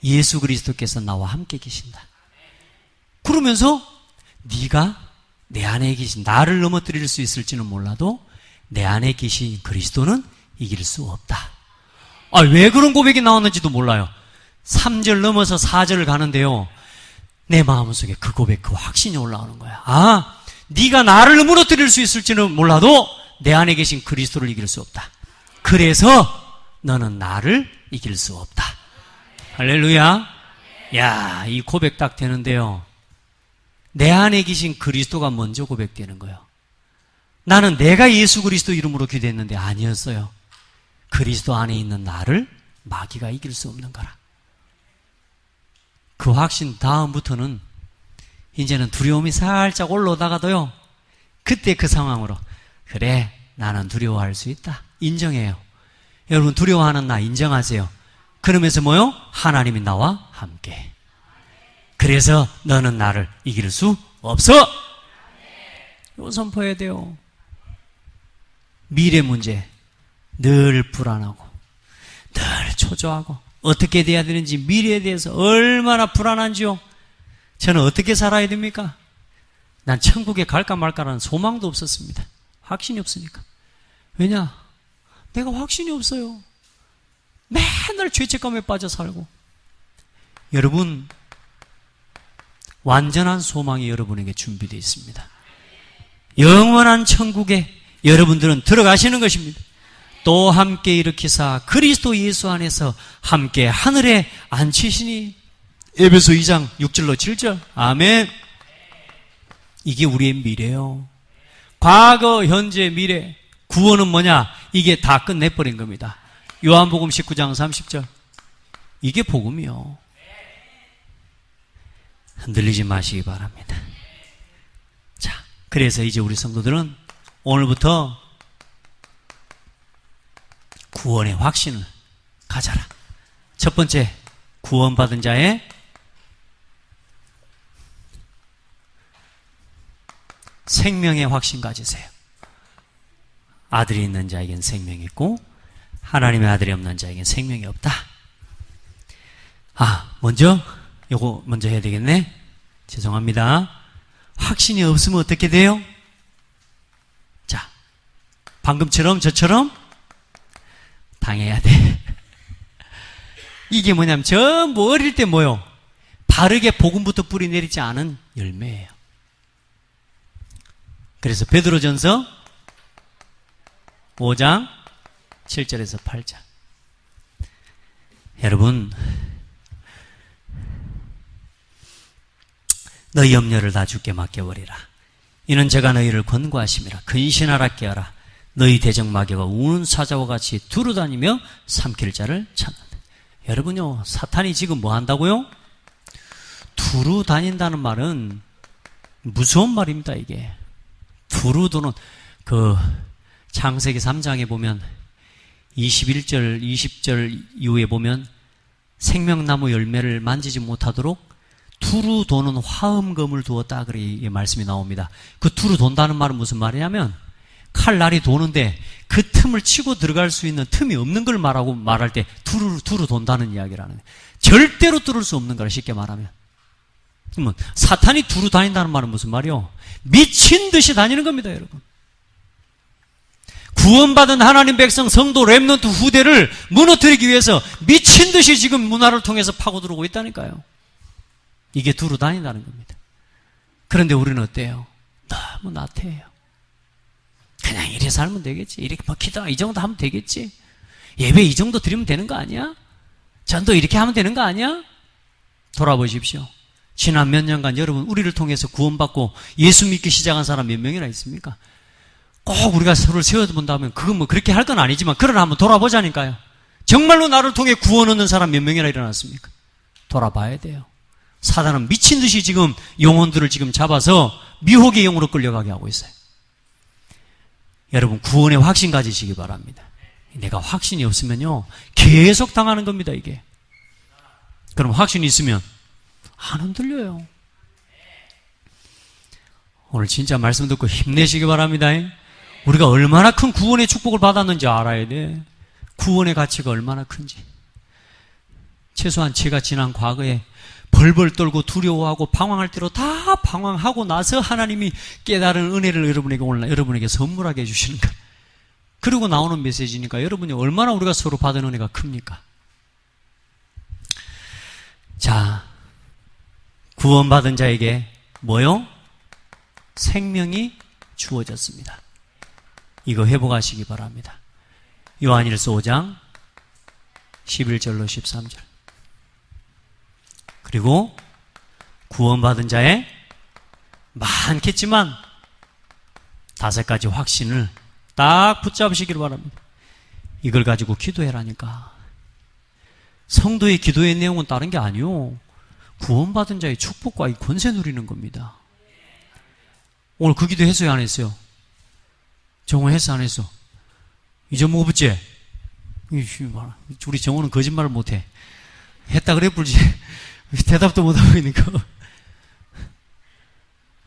예수 그리스도께서 나와 함께 계신다. 그러면서 네가 내 안에 계신, 나를 넘어뜨릴 수 있을지는 몰라도 내 안에 계신 그리스도는 이길 수 없다. 왜 그런 고백이 나왔는지도 몰라요. 3절 넘어서 4절을 가는데요, 내 마음속에 그 고백, 그 확신이 올라오는 거야. 네가 나를 무너뜨릴 수 있을지는 몰라도 내 안에 계신 그리스도를 이길 수 없다. 그래서 너는 나를 이길 수 없다. 할렐루야. 야, 이 고백 딱 되는데요, 내 안에 계신 그리스도가 먼저 고백되는 거예요. 나는 내가 예수 그리스도 이름으로 기도했는데 아니었어요. 그리스도 안에 있는 나를 마귀가 이길 수 없는 거라. 그 확신 다음부터는 이제는 두려움이 살짝 올라오다가도요, 그때 그 상황으로 그래, 나는 두려워할 수 있다. 인정해요. 여러분, 두려워하는 나 인정하세요. 그러면서 뭐요? 하나님이 나와 함께. 그래서 너는 나를 이길 수 없어. 이거 선포해야 돼요. 미래 문제 늘 불안하고 늘 초조하고 어떻게 돼야 되는지, 미래에 대해서 얼마나 불안한지요. 저는 어떻게 살아야 됩니까? 난 천국에 갈까 말까라는 소망도 없었습니다. 확신이 없으니까. 왜냐? 내가 확신이 없어요. 맨날 죄책감에 빠져 살고. 여러분, 완전한 소망이 여러분에게 준비되어 있습니다. 영원한 천국에 여러분들은 들어가시는 것입니다. 또 함께 일으키사 그리스도 예수 안에서 함께 하늘에 앉히시니. 에베소 2장 6절로 7절. 아멘. 이게 우리의 미래요. 과거, 현재, 미래. 구원은 뭐냐? 이게 다 끝내버린 겁니다. 요한복음 19장 30절. 이게 복음이요. 흔들리지 마시기 바랍니다. 자, 그래서 이제 우리 성도들은 오늘부터 구원의 확신을 가져라. 첫 번째, 구원받은 자의 생명의 확신 가지세요. 아들이 있는 자에겐 생명이 있고 하나님의 아들이 없는 자에겐 생명이 없다. 먼저 요거 먼저 해야 되겠네. 죄송합니다. 확신이 없으면 어떻게 돼요? 자, 방금처럼 저처럼 당해야 돼. 이게 뭐냐면 전부 어릴 때 뭐요? 바르게 복음부터 뿌리내리지 않은 열매예요. 그래서 베드로전서 5장 7절에서 8절. 여러분, 너희 염려를 다 주께 맡겨버리라. 이는 제가 너희를 권고하심이라. 근신하라 깨어라. 너희 대적마귀가 우는 사자와 같이 두루다니며 삼킬 자를 찾는다. 여러분요, 사탄이 지금 뭐 한다고요? 두루 다닌다는 말은 무서운 말입니다. 이게 두루 도는, 그 창세기 3장에 보면 21절 20절 이후에 보면 생명나무 열매를 만지지 못하도록 두루 도는 화음검을 두었다, 그렇게 말씀이 나옵니다. 그 두루 돈다는 말은 무슨 말이냐면 칼날이 도는데 그 틈을 치고 들어갈 수 있는 틈이 없는 걸 말할 때 두루 돈다는 이야기라는 거예요. 절대로 뚫을 수 없는 거라, 쉽게 말하면. 그러면 사탄이 두루 다닌다는 말은 무슨 말이요? 미친 듯이 다니는 겁니다, 여러분. 구원받은 하나님 백성 성도 렘넌트 후대를 무너뜨리기 위해서 미친 듯이 지금 문화를 통해서 파고들고 있다니까요. 이게 두루 다닌다는 겁니다. 그런데 우리는 어때요? 너무 나태해요. 그냥 이래 살면 되겠지. 이렇게 뭐 기도 이 정도 하면 되겠지. 예배 이 정도 드리면 되는 거 아니야? 전도 이렇게 하면 되는 거 아니야? 돌아보십시오. 지난 몇 년간 여러분, 우리를 통해서 구원받고 예수 믿기 시작한 사람 몇 명이나 있습니까? 꼭 우리가 서로를 세워본다면 그건 뭐 그렇게 할 건 아니지만, 그러나 한번 돌아보자니까요. 정말로 나를 통해 구원 얻는 사람 몇 명이나 일어났습니까? 돌아봐야 돼요. 사단은 미친 듯이 지금 영혼들을 지금 잡아서 미혹의 영으로 끌려가게 하고 있어요. 여러분, 구원의 확신 가지시기 바랍니다. 내가 확신이 없으면요, 계속 당하는 겁니다, 이게. 그럼 확신이 있으면 안 흔들려요. 오늘 진짜 말씀 듣고 힘내시기 바랍니다. 우리가 얼마나 큰 구원의 축복을 받았는지 알아야 돼. 구원의 가치가 얼마나 큰지. 최소한 제가 지난 과거에 벌벌 떨고 두려워하고 방황할 대로 다 방황하고 나서 하나님이 깨달은 은혜를 여러분에게 선물하게 해주시는 것. 그리고 나오는 메시지니까 여러분이 얼마나 우리가 서로 받은 은혜가 큽니까? 자, 구원받은 자에게 뭐요? 생명이 주어졌습니다. 이거 회복하시기 바랍니다. 요한일서 5장 11절로 13절. 그리고 구원받은 자의 많겠지만 5가지 확신을 딱 붙잡으시기를 바랍니다. 이걸 가지고 기도해라니까. 성도의 기도의 내용은 다른 게 아니요, 구원받은 자의 축복과 이 권세 누리는 겁니다. 오늘 그 기도 했어요, 안 했어요? 정호 했어, 안 했어? 잊어먹어 붙지? 우리 정호는 거짓말을 못해. 했다 그래 불지. 대답도 못하고 있는 거.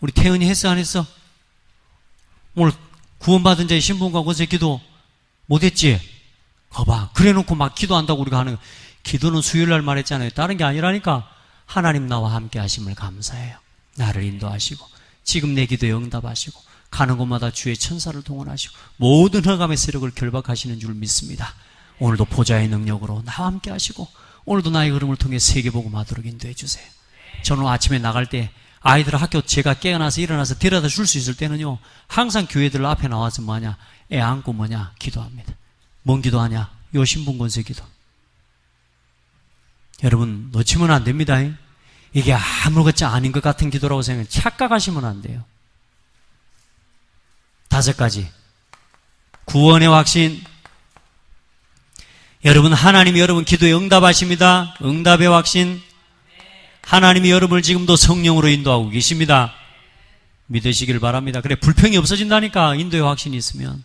우리 태연이 했어, 안 했어? 오늘 구원받은 자의 신분과 권세 기도 못했지? 거봐. 그래 놓고 막 기도한다고 우리가 하는 거. 기도는 수요일날 말했잖아요. 다른 게 아니라니까. 하나님 나와 함께 하심을 감사해요. 나를 인도하시고 지금 내 기도에 응답하시고 가는 곳마다 주의 천사를 동원하시고 모든 흑암의 세력을 결박하시는 줄 믿습니다. 오늘도 보좌의 능력으로 나와 함께 하시고 오늘도 나의 걸음을 통해 세계복음 하도록 인도해 주세요. 저는 아침에 나갈 때 아이들 학교 제가 깨어나서 일어나서 데려다 줄 수 있을 때는요, 항상 교회들 앞에 나와서 뭐냐, 애 안고 뭐냐, 기도합니다. 뭔 기도하냐? 요 신분권세 기도. 여러분 놓치면 안 됩니다. 이게 아무것도 아닌 것 같은 기도라고 생각해 착각하시면 안 돼요. 5가지 구원의 확신. 여러분, 하나님이 여러분 기도에 응답하십니다. 응답의 확신. 하나님이 여러분을 지금도 성령으로 인도하고 계십니다. 믿으시길 바랍니다. 그래, 불평이 없어진다니까, 인도의 확신이 있으면.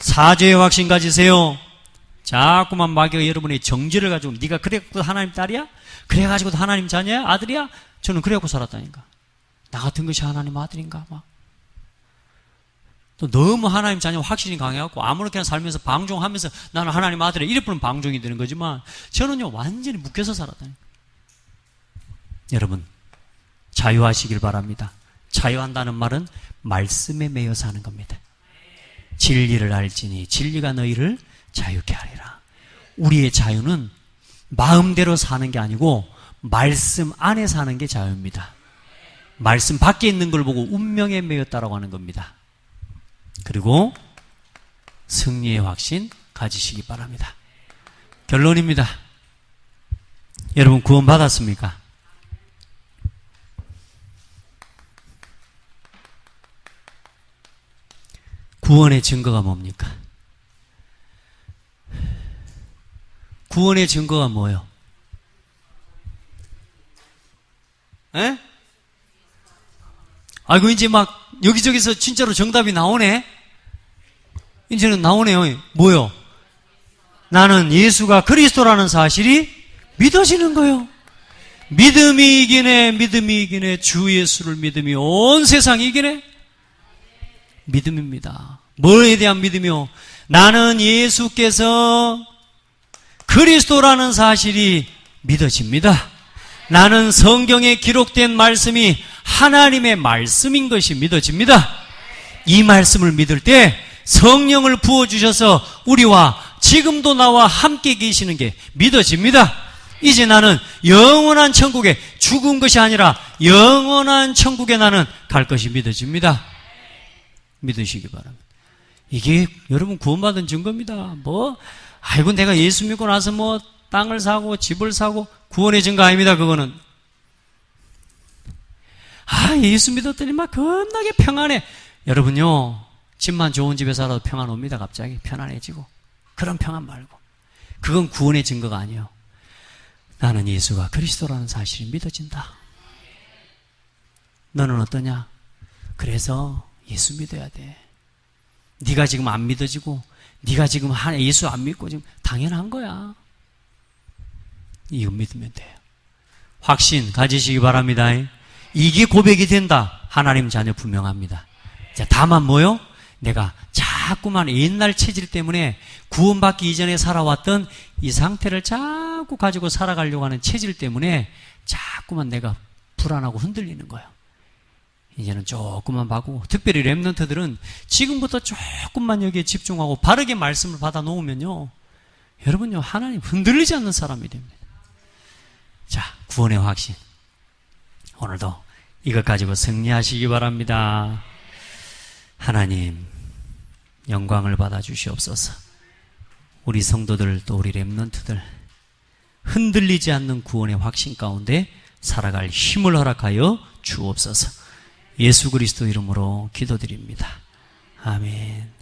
사죄의 확신 가지세요. 자꾸만 마귀가 여러분의 정죄를 가지고, 네가 그래갖고 하나님 딸이야? 그래가지고도 하나님 자녀야? 아들이야? 저는 그래갖고 살았다니까. 나 같은 것이 하나님 아들인가? 막. 또 너무 하나님 자녀 확신이 강해갖고 아무렇게나 살면서 방종하면서 나는 하나님 아들이야, 이래뿐은 방종이 되는 거지만, 저는요 완전히 묶여서 살았다니까. 여러분, 자유하시길 바랍니다. 자유한다는 말은 말씀에 매여서 하는 겁니다. 진리를 알지니 진리가 너희를 자유케 하리라. 우리의 자유는 마음대로 사는 게 아니고 말씀 안에 사는 게 자유입니다. 말씀 밖에 있는 걸 보고 운명에 매였다라고 하는 겁니다. 그리고 승리의 확신 가지시기 바랍니다. 결론입니다. 여러분 구원 받았습니까? 구원의 증거가 뭡니까? 구원의 증거가 뭐예요? 에? 아이고, 이제 막 여기저기서 진짜로 정답이 나오네? 이제는 나오네요. 뭐요? 나는 예수가 그리스도라는 사실이 믿어지는 거예요. 믿음이 이기네, 믿음이 이기네. 주 예수를 믿음이 온 세상이 이기네. 믿음입니다. 뭐에 대한 믿음이요? 나는 예수께서 그리스도라는 사실이 믿어집니다. 나는 성경에 기록된 말씀이 하나님의 말씀인 것이 믿어집니다. 이 말씀을 믿을 때 성령을 부어주셔서 우리와 지금도 나와 함께 계시는 게 믿어집니다. 이제 나는 영원한 천국에, 죽은 것이 아니라 영원한 천국에 나는 갈 것이 믿어집니다. 믿으시기 바랍니다. 이게 여러분 구원받은 증거입니다. 아이고 내가 예수 믿고 나서 땅을 사고 집을 사고 구원의 증거 아닙니다. 그거는. 예수 믿었더니 막 겁나게 평안해. 여러분요, 집만 좋은 집에 살아도 평안 옵니다. 갑자기 편안해지고. 그런 평안 말고, 그건 구원의 증거가 아니에요. 나는 예수가 그리스도라는 사실이 믿어진다. 너는 어떠냐? 그래서 예수 믿어야 돼. 네가 지금 안 믿어지고 네가 지금 예수 안 믿고 지금 당연한 거야. 이거 믿으면 돼요. 확신 가지시기 바랍니다. 이게 고백이 된다. 하나님 자녀 분명합니다. 자, 다만 뭐요? 내가 자꾸만 옛날 체질 때문에 구원받기 이전에 살아왔던 이 상태를 자꾸 가지고 살아가려고 하는 체질 때문에 자꾸만 내가 불안하고 흔들리는 거예요. 이제는 조금만 바꾸고, 특별히 렘넌트들은 지금부터 조금만 여기에 집중하고 바르게 말씀을 받아 놓으면요, 여러분요, 하나님 흔들리지 않는 사람이 됩니다. 자, 구원의 확신. 오늘도 이것 가지고 승리하시기 바랍니다. 하나님, 영광을 받아 주시옵소서. 우리 성도들, 또 우리 렘넌트들 흔들리지 않는 구원의 확신 가운데 살아갈 힘을 허락하여 주옵소서. 예수 그리스도 이름으로 기도드립니다. 아멘.